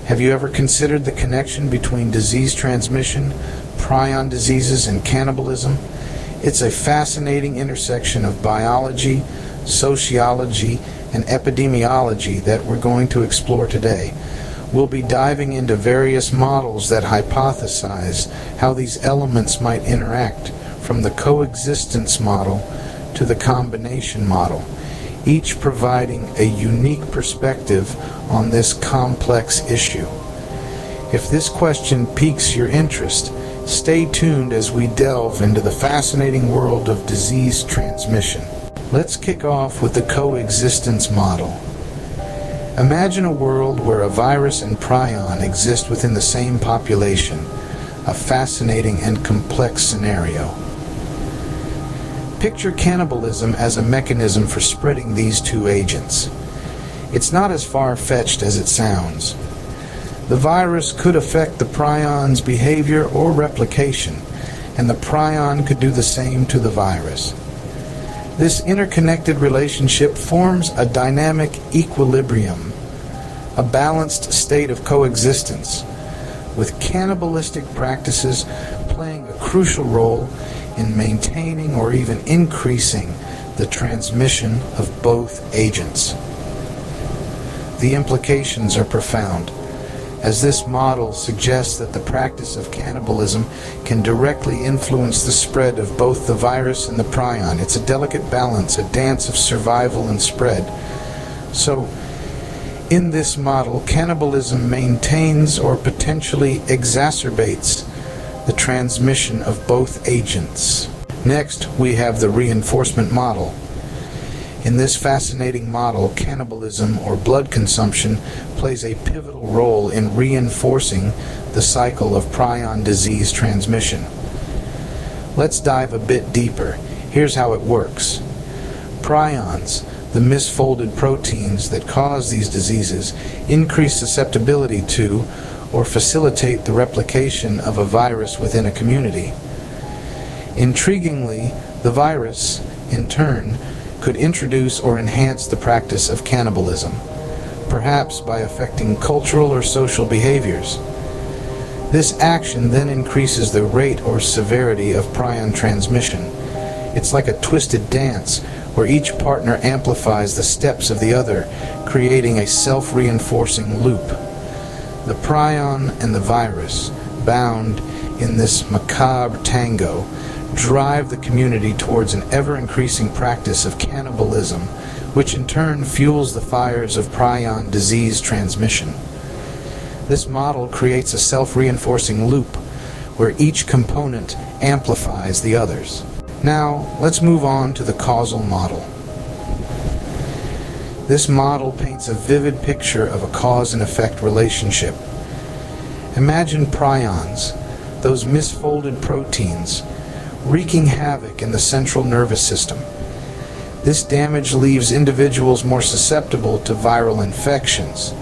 Have you ever considered the connection between disease transmission, prion diseases, and cannibalism? It's a fascinating intersection of biology, sociology, and epidemiology that we're going to explore today. We'll be diving into various models that hypothesize how these elements might interact, from the coexistence model to the combination model, each providing a unique perspective on this complex issue. If this question piques your interest, stay tuned as we delve into the fascinating world of disease transmission. Let's kick off with the coexistence model. Imagine a world where a virus and prion exist within the same population, a fascinating and complex scenario. Picture cannibalism as a mechanism for spreading these two agents. It's not as far-fetched as it sounds. The virus could affect the prion's behavior or replication, and the prion could do the same to the virus. This interconnected relationship forms a dynamic equilibrium, a balanced state of coexistence, with cannibalistic practices playing a crucial role in maintaining or even increasing the transmission of both agents. The implications are profound, as this model suggests that the practice of cannibalism can directly influence the spread of both the virus and the prion. It's a delicate balance, a dance of survival and spread. So, in this model, cannibalism maintains or potentially exacerbates the transmission of both agents. Next, we have the reinforcement model. In this fascinating model, cannibalism or blood consumption plays a pivotal role in reinforcing the cycle of prion disease transmission. Let's dive a bit deeper. Here's how it works. Prions, the misfolded proteins that cause these diseases, increase susceptibility to or facilitate the replication of a virus within a community. Intriguingly, the virus, in turn, could introduce or enhance the practice of cannibalism, perhaps by affecting cultural or social behaviors. This action then increases the rate or severity of prion transmission. It's like a twisted dance where each partner amplifies the steps of the other, creating a self-reinforcing loop. The prion and the virus, bound in this macabre tango, drive the community towards an ever-increasing practice of cannibalism, which in turn fuels the fires of prion disease transmission. This model creates a self-reinforcing loop where each component amplifies the others. Now, let's move on to the causal model. This model paints a vivid picture of a cause and effect relationship. Imagine prions, those misfolded proteins, wreaking havoc in the central nervous system. This damage leaves individuals more susceptible to viral infections.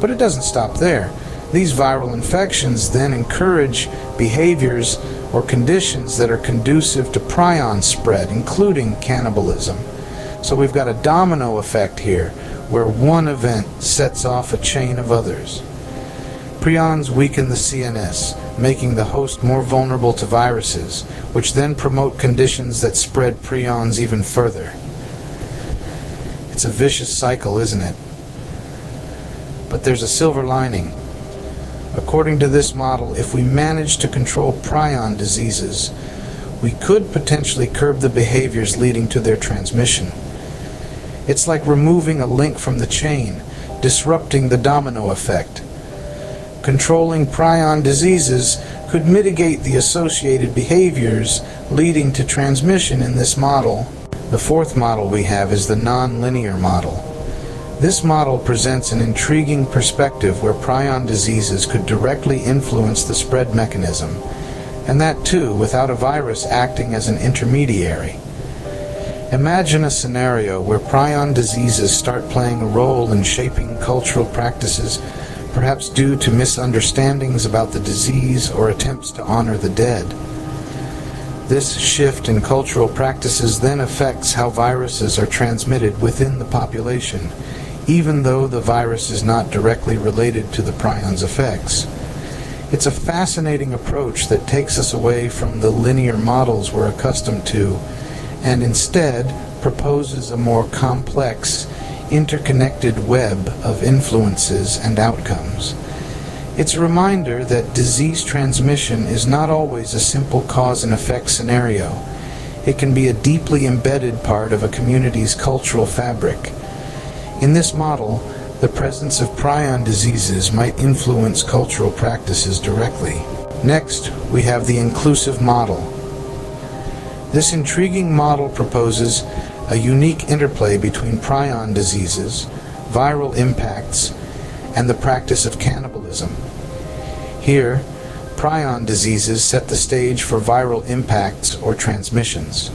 But it doesn't stop there. These viral infections then encourage behaviors or conditions that are conducive to prion spread, including cannibalism. So we've got a domino effect here, where one event sets off a chain of others. Prions weaken the CNS, making the host more vulnerable to viruses, which then promote conditions that spread prions even further. It's a vicious cycle, isn't it? But there's a silver lining. According to this model, if we manage to control prion diseases, we could potentially curb the behaviors leading to their transmission. It's like removing a link from the chain, disrupting the domino effect. Controlling prion diseases could mitigate the associated behaviors leading to transmission in this model. The fourth model we have is the nonlinear model. This model presents an intriguing perspective where prion diseases could directly influence the spread mechanism, and that too without a virus acting as an intermediary. Imagine a scenario where prion diseases start playing a role in shaping cultural practices, perhaps due to misunderstandings about the disease or attempts to honor the dead. This shift in cultural practices then affects how viruses are transmitted within the population, even though the virus is not directly related to the prions' effects. It's a fascinating approach that takes us away from the linear models we're accustomed to, and instead proposes a more complex, interconnected web of influences and outcomes. It's a reminder that disease transmission is not always a simple cause and effect scenario. It can be a deeply embedded part of a community's cultural fabric. In this model, the presence of prion diseases might influence cultural practices directly. Next, we have the inclusive model. This intriguing model proposes a unique interplay between prion diseases, viral impacts, and the practice of cannibalism. Here, prion diseases set the stage for viral impacts or transmissions.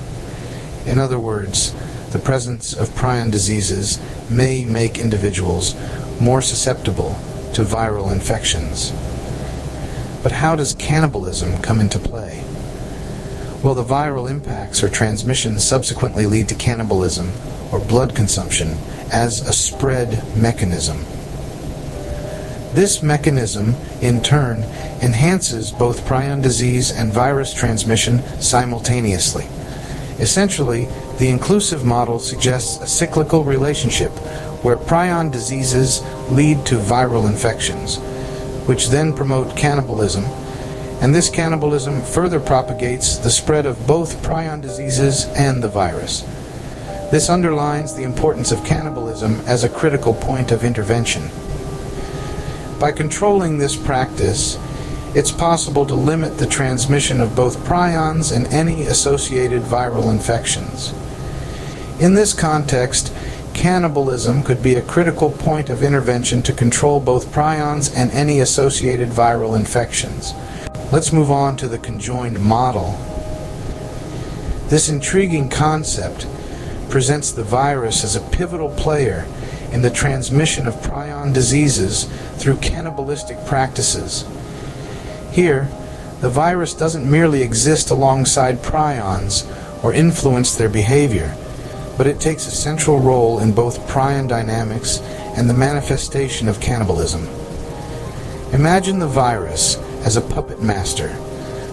In other words, the presence of prion diseases may make individuals more susceptible to viral infections. But how does cannibalism come into play? Well, the viral impacts or transmissions subsequently lead to cannibalism or blood consumption as a spread mechanism. This mechanism, in turn, enhances both prion disease and virus transmission simultaneously. Essentially, the inclusive model suggests a cyclical relationship where prion diseases lead to viral infections, which then promote cannibalism, and this cannibalism further propagates the spread of both prion diseases and the virus. This underlines the importance of cannibalism as a critical point of intervention. By controlling this practice, it's possible to limit the transmission of both prions and any associated viral infections. In this context, cannibalism could be a critical point of intervention to control both prions and any associated viral infections. Let's move on to the conjoined model. This intriguing concept presents the virus as a pivotal player in the transmission of prion diseases through cannibalistic practices. Here, the virus doesn't merely exist alongside prions or influence their behavior, but it takes a central role in both prion dynamics and the manifestation of cannibalism. Imagine the virus as a puppet master,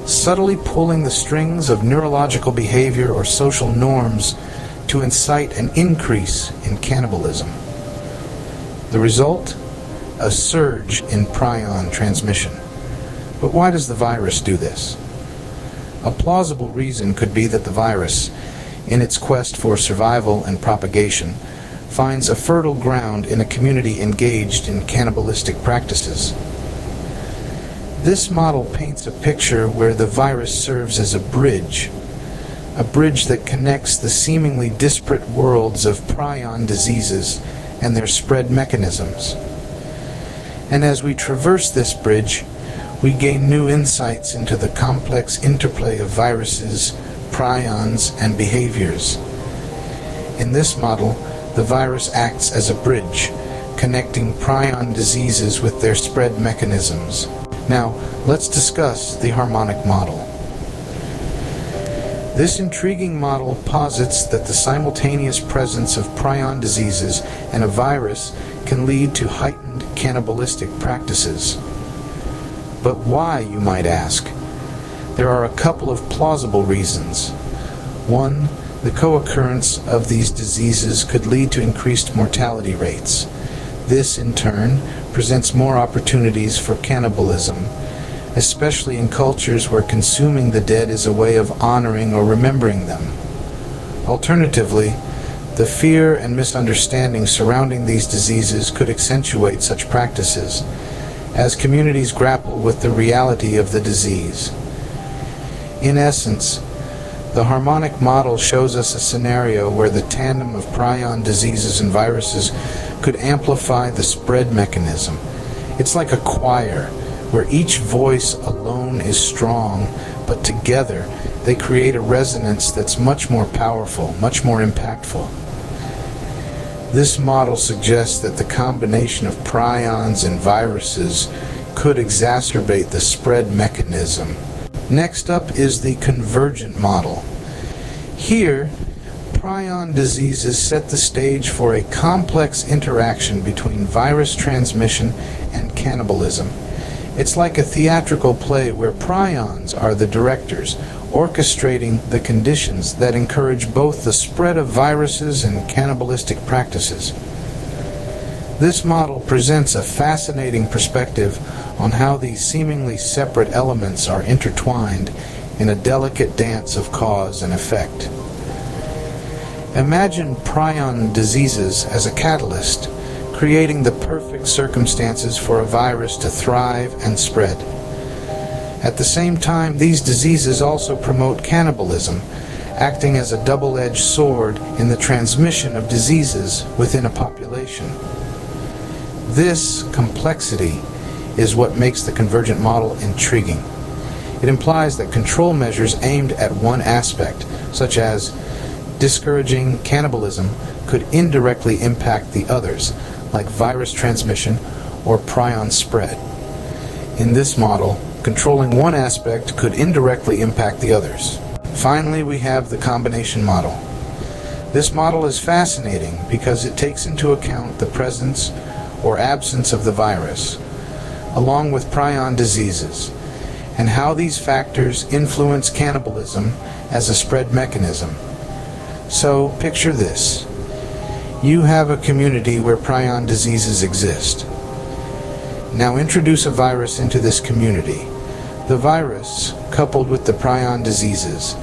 subtly pulling the strings of neurological behavior or social norms to incite an increase in cannibalism. The result? A surge in prion transmission. But why does the virus do this? A plausible reason could be that the virus, in its quest for survival and propagation, finds a fertile ground in a community engaged in cannibalistic practices. This model paints a picture where the virus serves as a bridge that connects the seemingly disparate worlds of prion diseases and their spread mechanisms. And as we traverse this bridge, we gain new insights into the complex interplay of viruses, prions, and behaviors. In this model, the virus acts as a bridge, connecting prion diseases with their spread mechanisms. Now, let's discuss the harmonic model. This intriguing model posits that the simultaneous presence of prion diseases and a virus can lead to heightened cannibalistic practices. But why, you might ask? There are a couple of plausible reasons. One, the co-occurrence of these diseases could lead to increased mortality rates. This, in turn, presents more opportunities for cannibalism, especially in cultures where consuming the dead is a way of honoring or remembering them. Alternatively, the fear and misunderstanding surrounding these diseases could accentuate such practices, as communities grapple with the reality of the disease. In essence, the harmonic model shows us a scenario where the tandem of prion diseases and viruses could amplify the spread mechanism. It's like a choir, where each voice alone is strong, but together they create a resonance that's much more powerful, much more impactful. This model suggests that the combination of prions and viruses could exacerbate the spread mechanism. Next up is the convergent model. Here, prion diseases set the stage for a complex interaction between virus transmission and cannibalism. It's like a theatrical play where prions are the directors, orchestrating the conditions that encourage both the spread of viruses and cannibalistic practices. This model presents a fascinating perspective on how these seemingly separate elements are intertwined in a delicate dance of cause and effect. Imagine prion diseases as a catalyst, creating the perfect circumstances for a virus to thrive and spread. At the same time, these diseases also promote cannibalism, acting as a double-edged sword in the transmission of diseases within a population. This complexity is what makes the convergent model intriguing. It implies that control measures aimed at one aspect, such as discouraging cannibalism, could indirectly impact the others, like virus transmission or prion spread. In this model, controlling one aspect could indirectly impact the others. Finally, we have the combination model. This model is fascinating because it takes into account the presence or absence of the virus, along with prion diseases, and how these factors influence cannibalism as a spread mechanism. So, picture this. You have a community where prion diseases exist. Now introduce a virus into this community. The virus, coupled with the prion diseases,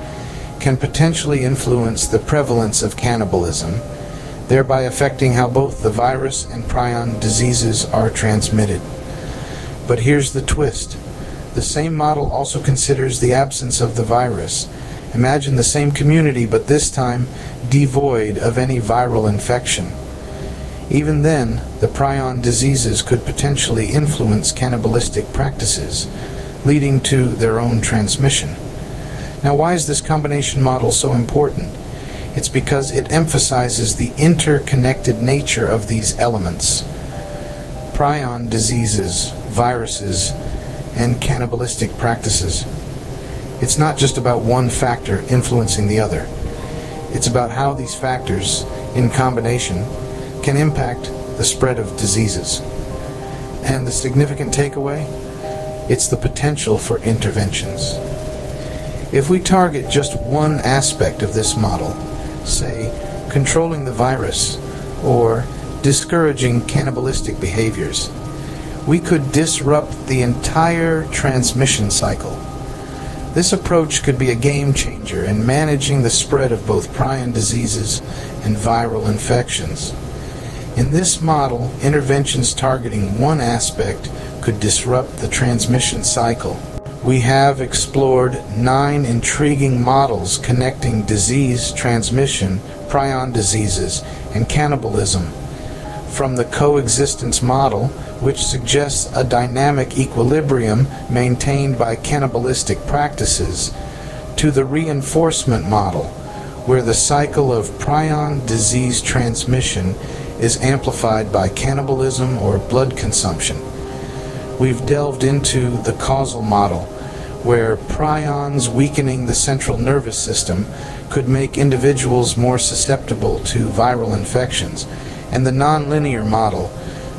can potentially influence the prevalence of cannibalism, thereby affecting how both the virus and prion diseases are transmitted. But here's the twist. The same model also considers the absence of the virus. Imagine the same community, but this time devoid of any viral infection. Even then, the prion diseases could potentially influence cannibalistic practices, leading to their own transmission. Now, why is this combination model so important? It's because it emphasizes the interconnected nature of these elements. Prion diseases, viruses, and cannibalistic practices. It's not just about one factor influencing the other. It's about how these factors, in combination, can impact the spread of diseases. And the significant takeaway? It's the potential for interventions. If we target just one aspect of this model, say, controlling the virus or discouraging cannibalistic behaviors, we could disrupt the entire transmission cycle. This approach could be a game changer in managing the spread of both prion diseases and viral infections. In this model, interventions targeting one aspect could disrupt the transmission cycle. We have explored 9 intriguing models connecting disease transmission, prion diseases, and cannibalism. From the coexistence model, which suggests a dynamic equilibrium maintained by cannibalistic practices, to the reinforcement model, where the cycle of prion disease transmission is amplified by cannibalism or blood consumption. We've delved into the causal model, where prions weakening the central nervous system could make individuals more susceptible to viral infections, and the nonlinear model,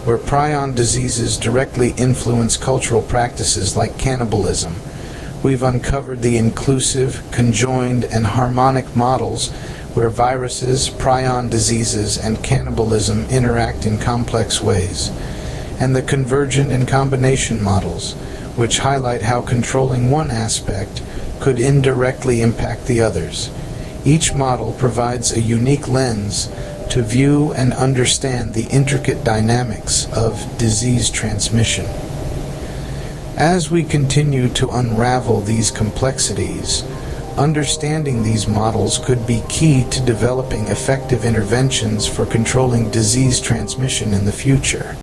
where prion diseases directly influence cultural practices like cannibalism. We've uncovered the inclusive, conjoined, and harmonic models where viruses, prion diseases, and cannibalism interact in complex ways, and the convergent and combination models, which highlight how controlling one aspect could indirectly impact the others. Each model provides a unique lens to view and understand the intricate dynamics of disease transmission. As we continue to unravel these complexities, understanding these models could be key to developing effective interventions for controlling disease transmission in the future.